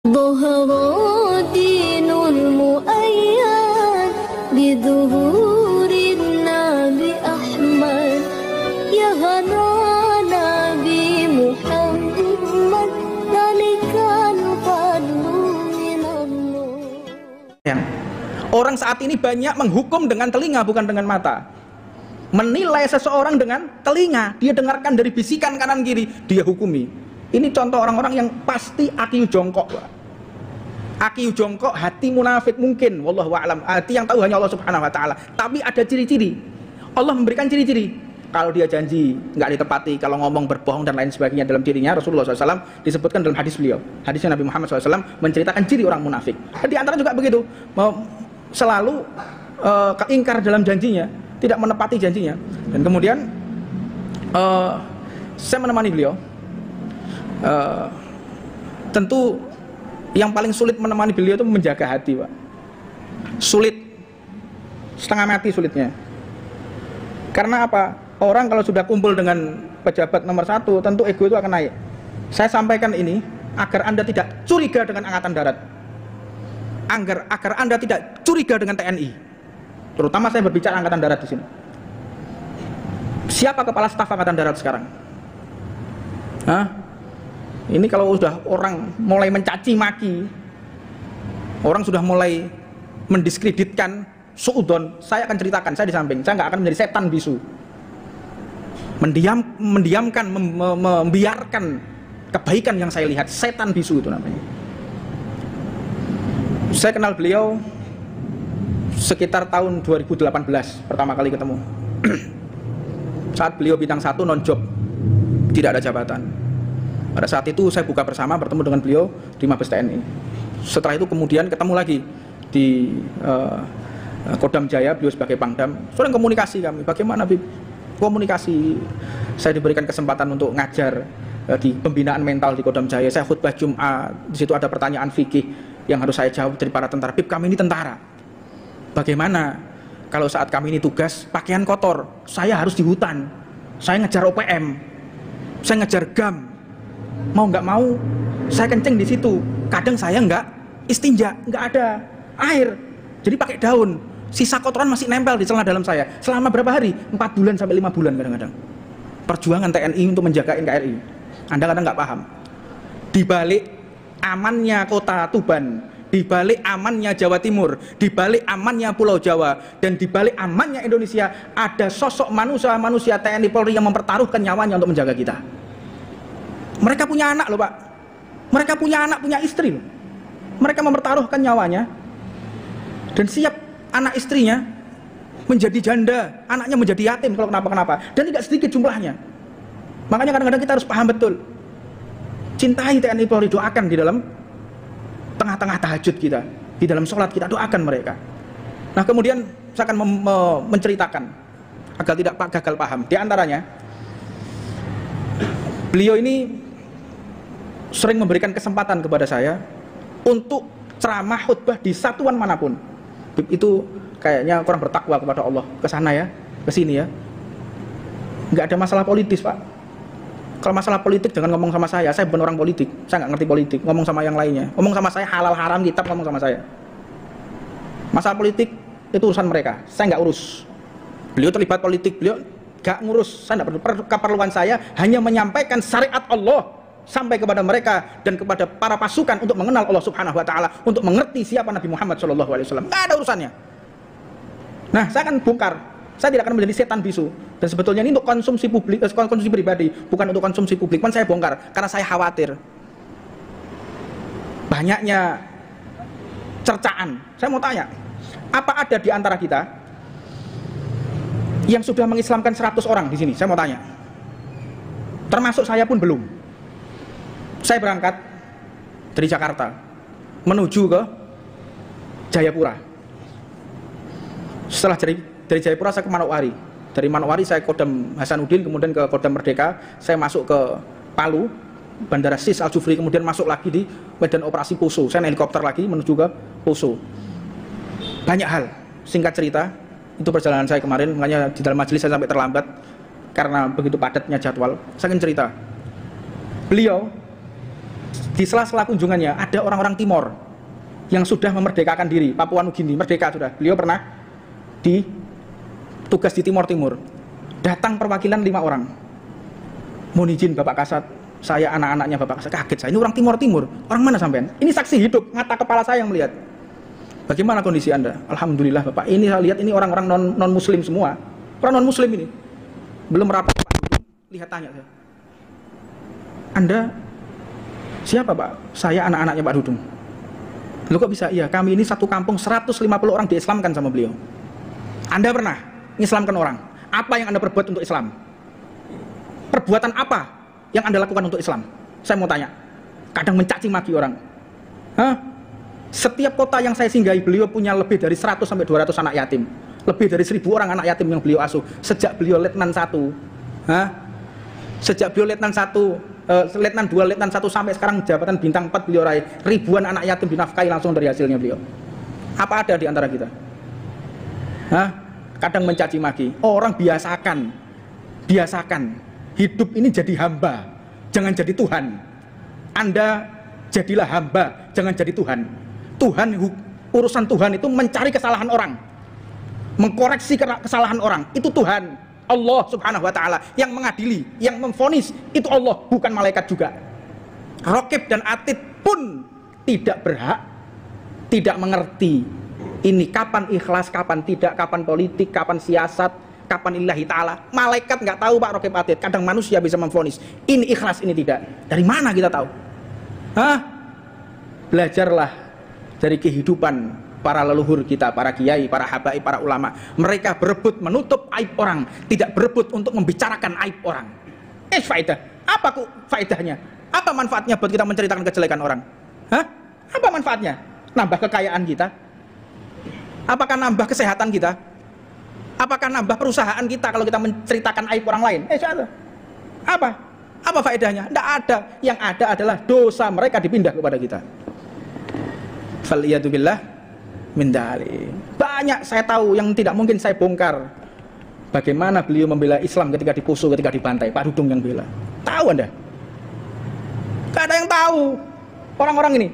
ظهر دين المؤيد بظهور النبي أحمد يا هنا نبي محمد ذلك الفضل من الله. Orang saat ini banyak menghukum dengan telinga bukan dengan mata. Menilai seseorang dengan telinga, dia dengarkan dari bisikan kanan kiri, dia hukumi. Ini contoh orang-orang yang pasti akiu jongkok, Pak. Akiu jongkok, hati munafik mungkin, wallahu a'lam. Hati yang tahu hanya Allah Subhanahu wa taala. Tapi ada ciri-ciri. Allah memberikan ciri-ciri. Kalau dia janji nggak ditepati, kalau ngomong berbohong dan lain sebagainya dalam dirinya, Rasulullah SAW disebutkan dalam hadis beliau. Hadisnya Nabi Muhammad SAW menceritakan ciri orang munafik. Di antara juga begitu, selalu keingkar dalam janjinya, tidak menepati janjinya. Dan kemudian saya menemani beliau. Tentu yang paling sulit menemani beliau itu menjaga hati, Pak. Sulit, setengah mati sulitnya. Karena apa? Orang kalau sudah kumpul dengan pejabat nomor 1, tentu ego itu akan naik. Saya sampaikan ini agar Anda tidak curiga dengan Angkatan Darat, agar Anda tidak curiga dengan TNI. Terutama saya berbicara Angkatan Darat di sini. Siapa kepala staf Angkatan Darat sekarang? Ini kalau sudah orang mulai mencaci maki, orang sudah mulai mendiskreditkan, suudon, saya akan ceritakan, saya di samping, saya nggak akan menjadi setan bisu. Mendiamkan, membiarkan kebaikan yang saya lihat, setan bisu itu namanya. Saya kenal beliau sekitar tahun 2018 pertama kali ketemu. Saat beliau bintang 1 non job, tidak ada jabatan. Pada saat itu saya buka bersama bertemu dengan beliau di Mabes TNI. Setelah itu kemudian ketemu lagi di Kodam Jaya, beliau sebagai Pangdam. Sering komunikasi kami, bagaimana komunikasi. Saya diberikan kesempatan untuk ngajar di pembinaan mental di Kodam Jaya. Saya khutbah Jumat, di situ ada pertanyaan fikih yang harus saya jawab dari para tentara. Bib, kami ini tentara, bagaimana kalau saat kami ini tugas pakaian kotor, saya harus di hutan, saya ngejar OPM, saya ngejar GAM, mau nggak mau saya kencing di situ. Kadang saya nggak istinja, nggak ada air, jadi pakai daun. Sisa kotoran masih nempel di celana dalam saya. Selama berapa hari? 4 bulan sampai 5 bulan kadang-kadang. Perjuangan TNI untuk menjaga NKRI. Anda kadang nggak paham. Di balik amannya kota Tuban, di balik amannya Jawa Timur, di balik amannya Pulau Jawa, dan di balik amannya Indonesia, ada sosok manusia TNI Polri yang mempertaruhkan nyawanya untuk menjaga kita. Mereka punya anak loh, Pak. Mereka punya anak, punya istri loh. Mereka mempertaruhkan nyawanya dan siap anak istrinya menjadi janda, anaknya menjadi yatim kalau kenapa-kenapa, dan tidak sedikit jumlahnya. Makanya kadang-kadang kita harus paham betul. Cintai TNI Polri, doakan di dalam tengah-tengah tahajud kita, di dalam sholat kita, doakan mereka. Nah kemudian saya akan menceritakan agar tidak gagal paham. Di antaranya, beliau ini sering memberikan kesempatan kepada saya untuk ceramah khutbah di satuan manapun. Itu kayaknya kurang bertakwa kepada Allah, ke sana ya, ke sini ya. Nggak ada masalah politis, Pak. Kalau masalah politik jangan ngomong sama saya bukan orang politik, saya nggak ngerti politik. Ngomong sama yang lainnya, ngomong sama saya halal haram kitab, ngomong sama saya. Masalah politik itu urusan mereka, saya nggak urus. Beliau terlibat politik, beliau nggak ngurus, saya nggak perlu. Keperluan saya hanya menyampaikan syariat Allah sampai kepada mereka dan kepada para pasukan untuk mengenal Allah Subhanahu wa taala, untuk mengerti siapa Nabi Muhammad SAW. Nggak ada urusannya. Nah, saya akan bongkar. Saya tidak akan menjadi setan bisu. Dan sebetulnya ini untuk konsumsi publik, konsumsi pribadi, bukan untuk konsumsi publik. Kan saya bongkar karena saya khawatir banyaknya cercaan. Saya mau tanya, apa ada di antara kita yang sudah mengislamkan 100 orang di sini? Saya mau tanya. Termasuk saya pun belum. Saya berangkat dari Jakarta menuju ke Jayapura. Setelah dari Jayapura saya ke Manokwari. Dari Manokwari saya ke Kodam Hasanuddin, kemudian ke Kodam Merdeka. Saya masuk ke Palu, Bandara Sis Al Jufri, kemudian masuk lagi di Medan Operasi Poso. Saya naik helikopter lagi menuju ke Poso. Banyak hal. Singkat cerita, itu perjalanan saya kemarin. Makanya di dalam majelis saya sampai terlambat karena begitu padatnya jadwal. Saya ingin cerita. Beliau Di sela-sela kunjungannya ada orang-orang Timor yang sudah memerdekakan diri, Papua Nugini merdeka sudah. Beliau pernah tugas di Timur. Datang perwakilan 5 orang. Mohon izin Bapak Kasat, saya anak-anaknya Bapak Kasat. Kaget saya, ini orang Timur. Orang mana sampean? Ini saksi hidup, mata kepala saya yang melihat. Bagaimana kondisi Anda? Alhamdulillah Bapak, ini saya lihat ini orang-orang non muslim semua. Orang non muslim ini. Belum rapat Pak Dudung. Lihat tanya saya. Anda siapa Pak? Saya anak-anaknya Pak Dudung. Loh kok bisa? Iya, kami ini satu kampung 150 orang diislamkan sama beliau. Anda pernah mengislamkan orang? Apa yang Anda perbuat untuk Islam? Perbuatan apa yang Anda lakukan untuk Islam? Saya mau tanya. Kadang mencaci maki orang. Hah? Setiap kota yang saya singgahi, beliau punya lebih dari 100 sampai 200 anak yatim. Lebih dari 1000 orang anak yatim yang beliau asuh sejak beliau letnan 1. Hah? Sejak beliau letnan 1, letnan 2, letnan 1 sampai sekarang jabatan bintang 4 beliau raih. Ribuan anak yatim dinafkahi langsung dari hasilnya beliau. Apa ada di antara kita? Hah? Kadang mencaci maki. Orang biasakan hidup ini jadi hamba, jangan jadi Tuhan. Anda jadilah hamba, jangan jadi Tuhan. Urusan Tuhan itu mencari kesalahan orang, mengkoreksi kesalahan orang. Itu Tuhan, Allah subhanahu wa ta'ala. Yang mengadili, yang memvonis, itu Allah, bukan malaikat juga. Raqib dan Atid pun tidak berhak, tidak mengerti ini kapan ikhlas, kapan tidak, kapan politik, kapan siasat, kapan lillahi ta'ala. Malaikat nggak tahu Pak Raqib Atid. Kadang manusia bisa memvonis ini ikhlas, ini tidak. Dari mana kita tahu? Hah? Belajarlah dari kehidupan para leluhur kita, para kiai, para habaib, para ulama. Mereka berebut menutup aib orang, tidak berebut untuk membicarakan aib orang. Faedah. Apa faedahnya? Apa manfaatnya buat kita menceritakan kejelekan orang? Hah? Apa manfaatnya? Nambah kekayaan kita? Apakah nambah kesehatan kita? Apakah nambah perusahaan kita kalau kita menceritakan aib orang lain? Apa? Apa faedahnya? Tidak ada. Yang ada adalah dosa mereka dipindah kepada kita. Faliyatubillah min dzalik. Banyak saya tahu yang tidak mungkin saya bongkar. Bagaimana beliau membela Islam ketika di Poso, ketika dibantai. Pak Dudung yang bela. Tahu Anda? Tidak ada yang tahu. Orang-orang ini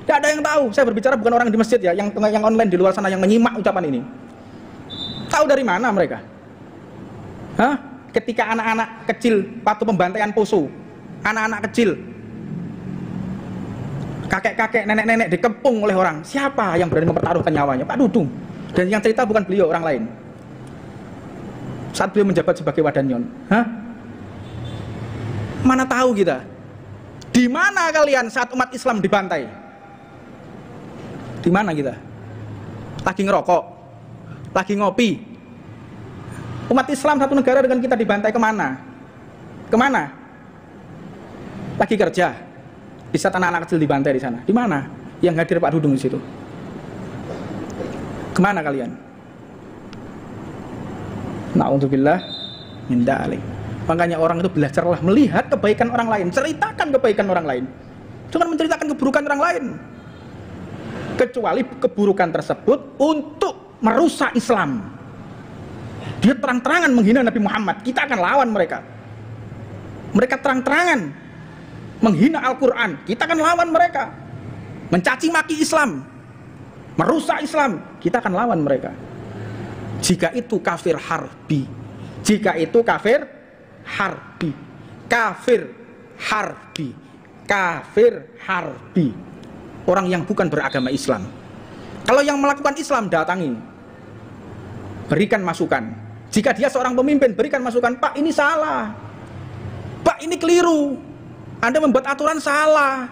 tidak ada yang tahu. Saya berbicara bukan orang di masjid ya, yang online di luar sana yang menyimak ucapan ini. Tahu dari mana mereka? Hah? Ketika anak-anak kecil waktu pembantaian Poso, anak-anak kecil, kakek-kakek, nenek-nenek dikepung oleh orang. Siapa yang berani mempertaruhkan nyawanya? Pak Dudung. Dan yang cerita bukan beliau, orang lain. Saat beliau menjabat sebagai Wadanyon. Hah? Mana tahu kita? Di mana kalian saat umat Islam dibantai? Di mana kita? Lagi ngerokok, lagi ngopi. Umat Islam satu negara dengan kita dibantai kemana? Kemana? Lagi kerja. Di saat anak-anak kecil dibantai di sana. Di mana? Yang hadir Pak Dudung di situ. Kemana kalian? Na'udzubillah min dzalik. Makanya orang itu belajarlah melihat kebaikan orang lain, ceritakan kebaikan orang lain. Jangan menceritakan keburukan orang lain. Kecuali keburukan tersebut untuk merusak Islam. Dia terang-terangan menghina Nabi Muhammad, kita akan lawan mereka. Mereka terang-terangan menghina Al-Quran, kita akan lawan mereka. Mencaci maki Islam, merusak Islam, kita akan lawan mereka. Jika itu kafir harbi, jika itu kafir harbi, kafir harbi, kafir harbi, orang yang bukan beragama Islam. Kalau yang melakukan Islam, datangi, berikan masukan. Jika dia seorang pemimpin, berikan masukan. Pak, ini salah, Pak, ini keliru, Anda membuat aturan salah,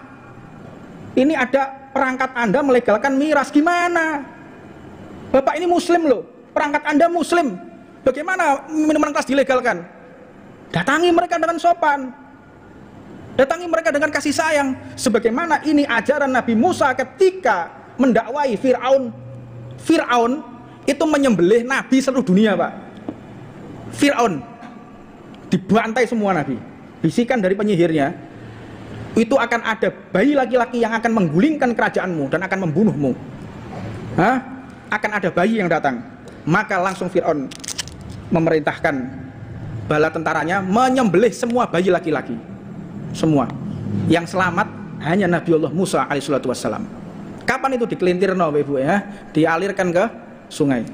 ini ada perangkat Anda melegalkan miras, gimana? Bapak ini muslim loh, perangkat Anda muslim, bagaimana minuman keras dilegalkan? Datangi mereka dengan sopan, datangi mereka dengan kasih sayang. Sebagaimana ini ajaran Nabi Musa ketika mendakwai Fir'aun. Fir'aun itu menyembelih nabi seluruh dunia, Pak. Fir'aun dibantai semua nabi. Bisikan dari penyihirnya, itu akan ada bayi laki-laki yang akan menggulingkan kerajaanmu dan akan membunuhmu. Hah? Akan ada bayi yang datang. Maka langsung Fir'aun memerintahkan bala tentaranya menyembelih semua bayi laki-laki. Semua. Yang selamat hanya Nabiullah Musa alaihissalatu wassalam. Kapan itu dikelintirno Ibu ya? Dialirkan ke sungai.